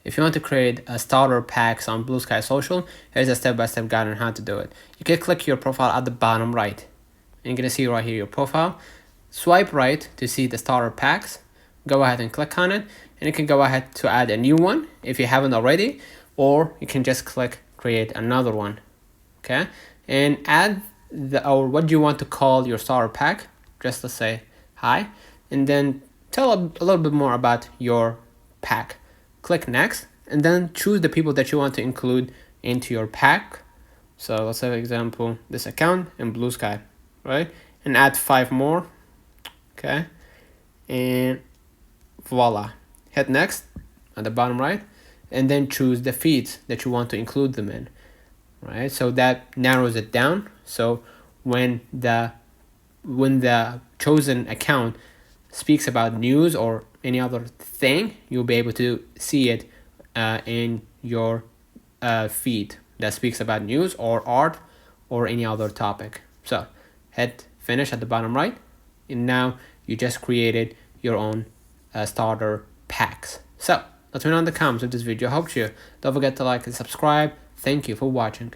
if you want to create a starter packs on BlueSky Social, here's a step-by-step guide on how to do it. You can click your profile at the bottom right. And you're gonna see right here your profile. Swipe right to see the starter packs. Go ahead and click on it, and you can go ahead to add a new one if you haven't already, or you can just click create another one. Okay, and add or what you want to call your starter pack. Just let's say hi, and then tell a little bit more about your pack. Click next, and then choose the people that you want to include into your pack. So let's say, for example, this account and BlueSky, right? And add 5 more. Okay, and voila. Hit next at the bottom right, and then choose the feeds that you want to include them in. Right, so that narrows it down. So when the chosen account speaks about news or any other thing, you'll be able to see it in your feed that speaks about news or art or any other topic. So hit finish at the bottom right, and now you just created your own starter packs. So let me know in the comments if this video helped you. Don't forget to like and subscribe. Thank you for watching.